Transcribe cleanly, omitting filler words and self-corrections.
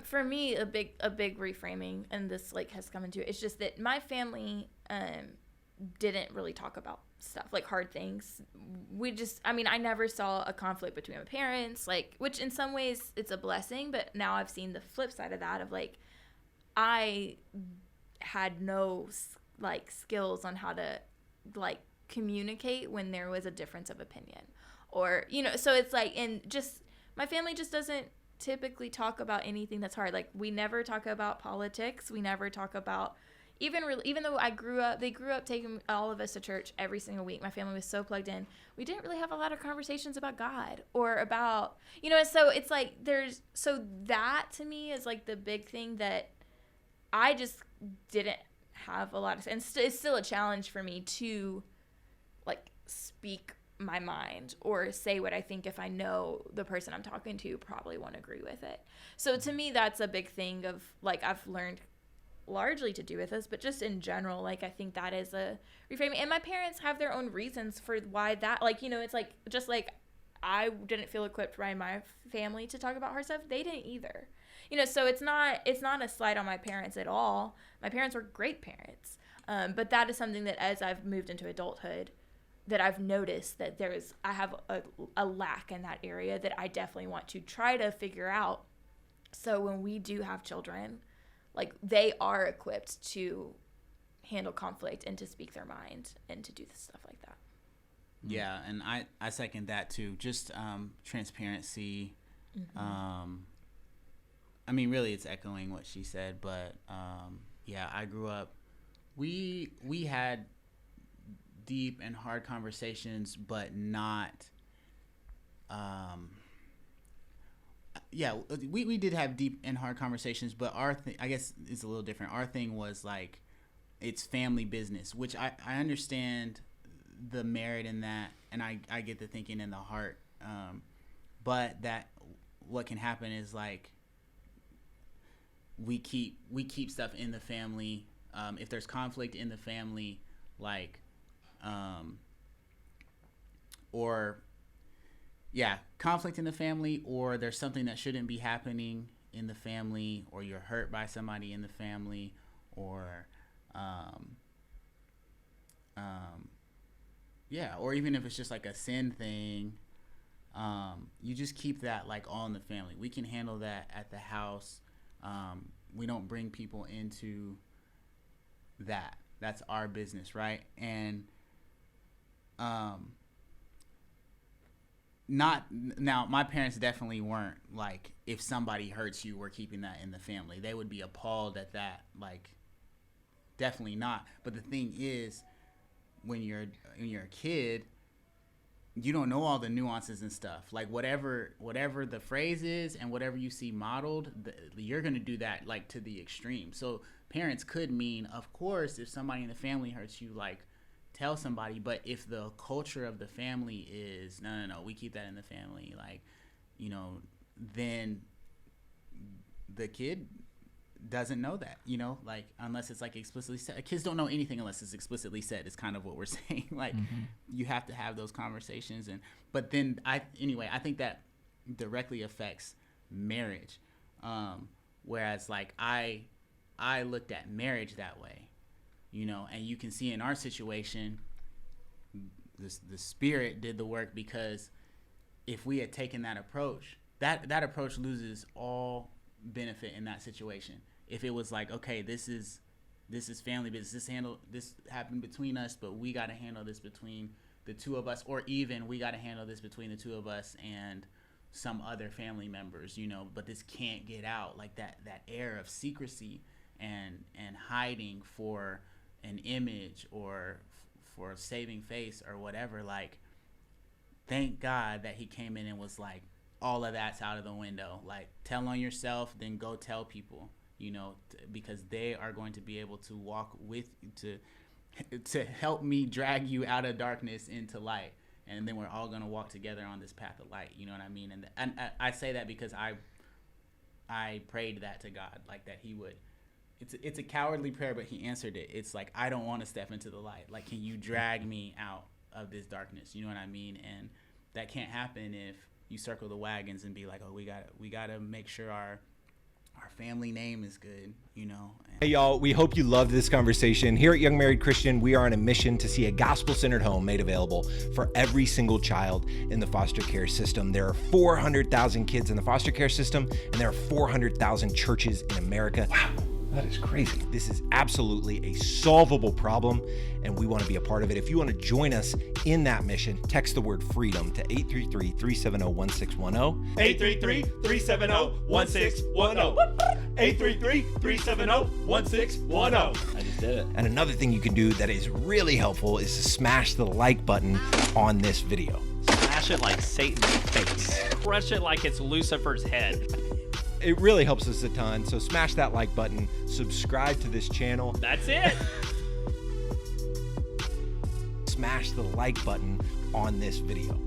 For me, a big reframing, and this like has come into it. It's just that my family didn't really talk about stuff like hard things. I mean, I never saw a conflict between my parents, like, which in some ways it's a blessing, but now I've seen the flip side of that of like I had no like skills on how to like communicate when there was a difference of opinion, or so it's like, and just my family just doesn't typically talk about anything that's hard. Like, we never talk about politics. We never talk about even though they grew up taking all of us to church every single week. My family was so plugged in. We didn't really have a lot of conversations about God or about, so it's like that to me is like the big thing that I just didn't have a lot of, and it's still a challenge for me to like speak my mind or say what I think if I know the person I'm talking to probably won't agree with it. So to me, that's a big thing of like I've learned largely to do with this, but just in general, like I think that is a reframing. And my parents have their own reasons for why that, like, it's like just like I didn't feel equipped by my family to talk about hard stuff. They didn't either. So it's not a slight on my parents at all. My parents were great parents. But that is something that as I've moved into adulthood, that I've noticed that I have a lack in that area that I definitely want to try to figure out. So when we do have children, like they are equipped to handle conflict and to speak their mind and to do stuff like that. Yeah, and I second that too. Just transparency. Mm-hmm. I mean, really, it's echoing what she said, but yeah, I grew up. We had deep and hard conversations, but not. Yeah, we did have deep and hard conversations, but our thing, I guess, is a little different. Our thing was like, it's family business, which I understand the merit in that, and I get the thinking in the heart, but that what can happen is like we keep stuff in the family. If there's conflict in the family, like or conflict in the family, or there's something that shouldn't be happening in the family, or you're hurt by somebody in the family, or or even if it's just like a sin thing, you just keep that like all in the family. We can handle that at the house. We don't bring people into that. That's our business, right? And not now, my parents definitely weren't like, if somebody hurts you, we're keeping that in the family. They would be appalled at that. Like, definitely not. But the thing is, when you're a kid, you don't know all the nuances and stuff. Like whatever the phrase is and whatever you see modeled, you're going to do that like to the extreme. So parents could mean, of course, if somebody in the family hurts you, like tell somebody. But if the culture of the family is no, we keep that in the family, like, then the kid doesn't know that, like unless it's like explicitly said. Kids don't know anything unless it's explicitly said, is kind of what we're saying. Like, mm-hmm. You have to have those conversations. But then I think that directly affects marriage. Whereas like I looked at marriage that way, and you can see in our situation, the Spirit did the work, because if we had taken that approach, that approach loses all benefit in that situation. If it was like, okay, this is family business, this happened between us, but we got to handle this between the two of us, or even we got to handle this between the two of us and some other family members, but this can't get out, like that air of secrecy and hiding for an image or for saving face or whatever. Like, thank God that he came in and was like, all of that's out of the window. Like, tell on yourself, then go tell people, because they are going to be able to walk with to help me drag you out of darkness into light. And then we're all going to walk together on this path of light. You know what I mean? And I say that because I prayed that to God, like that he would. It's a cowardly prayer, but he answered it. It's like, I don't want to step into the light. Like, can you drag me out of this darkness? You know what I mean? And that can't happen if you circle the wagons and be like, oh, we gotta make sure our family name is good, you know. Hey y'all, we hope you loved this conversation. Here at Young Married Christian, we are on a mission to see a gospel-centered home made available for every single child in the foster care system. There are 400,000 kids in the foster care system, and there are 400,000 churches in America. Wow. That is crazy. This is absolutely a solvable problem, and we want to be a part of it. If you want to join us in that mission, text the word freedom to 833-370-1610. 833-370-1610. 833-370-1610. I just did it. And another thing you can do that is really helpful is to smash the like button on this video. Smash it like Satan's face. Crush it like it's Lucifer's head. It really helps us a ton, so smash that like button, subscribe to this channel. That's it. Smash the like button on this video.